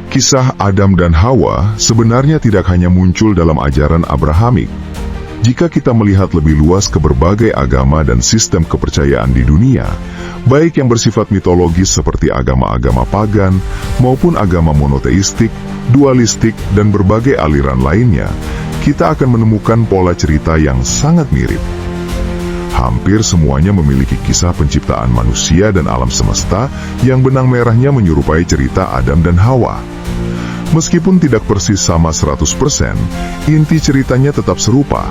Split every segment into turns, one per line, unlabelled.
Kisah Adam dan Hawa sebenarnya tidak hanya muncul dalam ajaran Abrahamik. Jika kita melihat lebih luas ke berbagai agama dan sistem kepercayaan di dunia, baik yang bersifat mitologis seperti agama-agama pagan, maupun agama monoteistik, dualistik, dan berbagai aliran lainnya, kita akan menemukan pola cerita yang sangat mirip. Hampir semuanya memiliki kisah penciptaan manusia dan alam semesta yang benang merahnya menyerupai cerita Adam dan Hawa. Meskipun tidak persis sama 100%, inti ceritanya tetap serupa.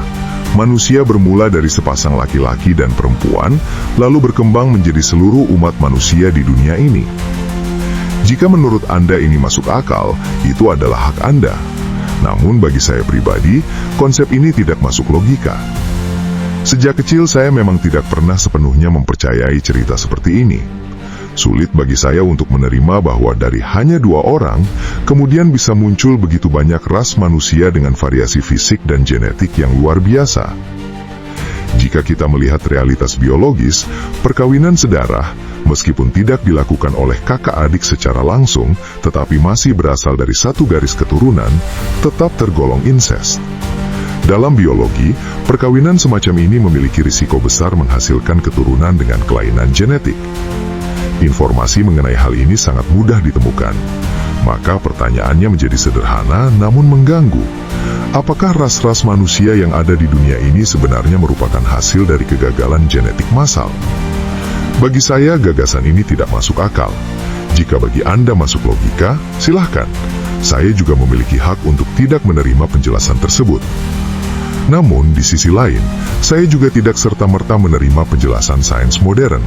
Manusia bermula dari sepasang laki-laki dan perempuan, lalu berkembang menjadi seluruh umat manusia di dunia ini. Jika menurut Anda ini masuk akal, itu adalah hak Anda. Namun bagi saya pribadi, konsep ini tidak masuk logika. Sejak kecil saya memang tidak pernah sepenuhnya mempercayai cerita seperti ini. Sulit bagi saya untuk menerima bahwa dari hanya 2 orang, kemudian bisa muncul begitu banyak ras manusia dengan variasi fisik dan genetik yang luar biasa. Jika kita melihat realitas biologis, perkawinan sedarah, meskipun tidak dilakukan oleh kakak adik secara langsung, tetapi masih berasal dari satu garis keturunan, tetap tergolong insest. Dalam biologi, perkawinan semacam ini memiliki risiko besar menghasilkan keturunan dengan kelainan genetik. Informasi mengenai hal ini sangat mudah ditemukan. Maka pertanyaannya menjadi sederhana namun mengganggu. Apakah ras-ras manusia yang ada di dunia ini sebenarnya merupakan hasil dari kegagalan genetik massal? Bagi saya, gagasan ini tidak masuk akal. Jika bagi Anda masuk logika, silahkan. Saya juga memiliki hak untuk tidak menerima penjelasan tersebut. Namun, di sisi lain, saya juga tidak serta-merta menerima penjelasan sains modern.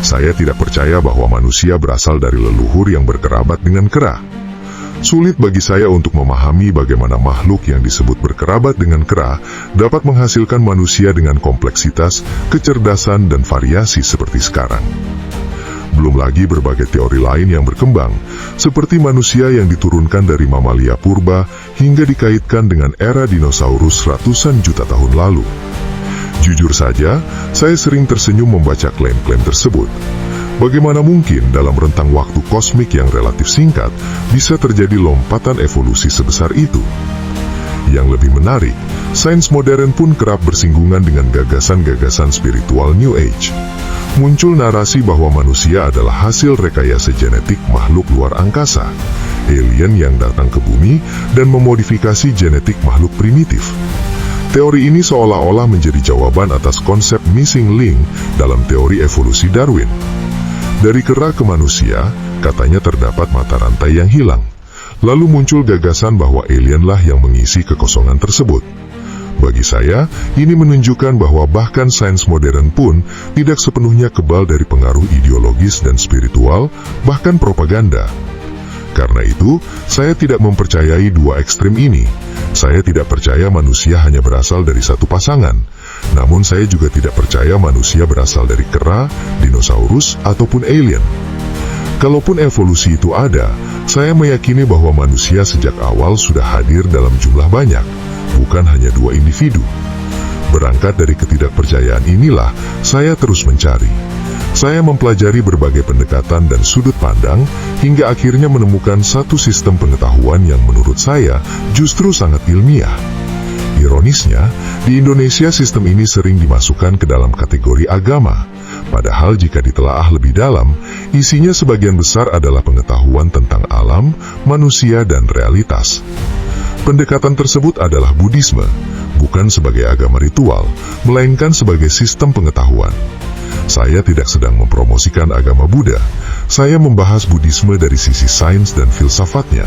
Saya tidak percaya bahwa manusia berasal dari leluhur yang berkerabat dengan kera. Sulit bagi saya untuk memahami bagaimana makhluk yang disebut berkerabat dengan kera dapat menghasilkan manusia dengan kompleksitas, kecerdasan, dan variasi seperti sekarang. Belum lagi berbagai teori lain yang berkembang, seperti manusia yang diturunkan dari mamalia purba hingga dikaitkan dengan era dinosaurus ratusan juta tahun lalu. Jujur saja, saya sering tersenyum membaca klaim-klaim tersebut. Bagaimana mungkin dalam rentang waktu kosmik yang relatif singkat bisa terjadi lompatan evolusi sebesar itu? Yang lebih menarik, sains modern pun kerap bersinggungan dengan gagasan-gagasan spiritual New Age. Muncul narasi bahwa manusia adalah hasil rekayasa genetik makhluk luar angkasa, alien yang datang ke bumi dan memodifikasi genetik makhluk primitif. Teori ini seolah-olah menjadi jawaban atas konsep missing link dalam teori evolusi Darwin. Dari kera ke manusia, katanya terdapat mata rantai yang hilang. Lalu muncul gagasan bahwa alienlah yang mengisi kekosongan tersebut. Bagi saya, ini menunjukkan bahwa bahkan sains modern pun tidak sepenuhnya kebal dari pengaruh ideologis dan spiritual, bahkan propaganda. Karena itu, saya tidak mempercayai dua ekstrem ini. Saya tidak percaya manusia hanya berasal dari satu pasangan. Namun saya juga tidak percaya manusia berasal dari kera, dinosaurus, ataupun alien. Kalaupun evolusi itu ada, saya meyakini bahwa manusia sejak awal sudah hadir dalam jumlah banyak, bukan hanya 2 individu. Berangkat dari ketidakpercayaan inilah, saya terus mencari. Saya mempelajari berbagai pendekatan dan sudut pandang, hingga akhirnya menemukan satu sistem pengetahuan yang menurut saya justru sangat ilmiah. Ironisnya, di Indonesia sistem ini sering dimasukkan ke dalam kategori agama. Padahal jika ditelaah lebih dalam, isinya sebagian besar adalah pengetahuan tentang alam, manusia, dan realitas. Pendekatan tersebut adalah Buddhisme, bukan sebagai agama ritual, melainkan sebagai sistem pengetahuan. Saya tidak sedang mempromosikan agama Buddha. Saya membahas Buddhisme dari sisi sains dan filsafatnya.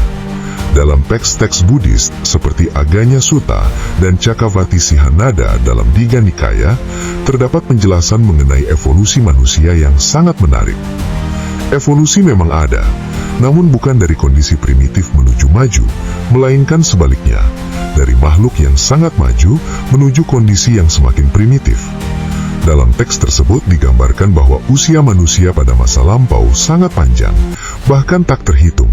Dalam teks-teks Buddhis seperti Aganya Sutta dan Cakkavati Sihanada dalam Digha Nikaya, terdapat penjelasan mengenai evolusi manusia yang sangat menarik. Evolusi memang ada, namun bukan dari kondisi primitif menuju maju, melainkan sebaliknya, dari makhluk yang sangat maju menuju kondisi yang semakin primitif. Dalam teks tersebut digambarkan bahwa usia manusia pada masa lampau sangat panjang, bahkan tak terhitung.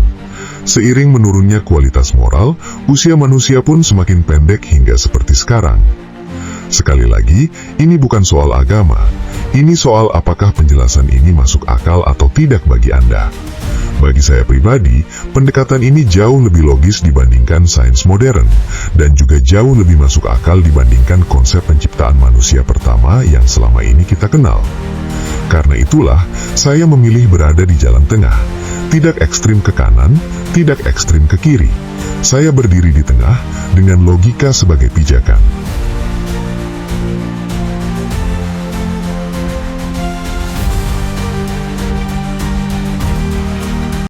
Seiring menurunnya kualitas moral, usia manusia pun semakin pendek hingga seperti sekarang. Sekali lagi, ini bukan soal agama. Ini soal apakah penjelasan ini masuk akal atau tidak bagi Anda. Bagi saya pribadi, pendekatan ini jauh lebih logis dibandingkan sains modern, dan juga jauh lebih masuk akal dibandingkan konsep penciptaan manusia pertama yang selama ini kita kenal. Karena itulah, saya memilih berada di jalan tengah, tidak ekstrim ke kanan, tidak ekstrim ke kiri. Saya berdiri di tengah dengan logika sebagai pijakan.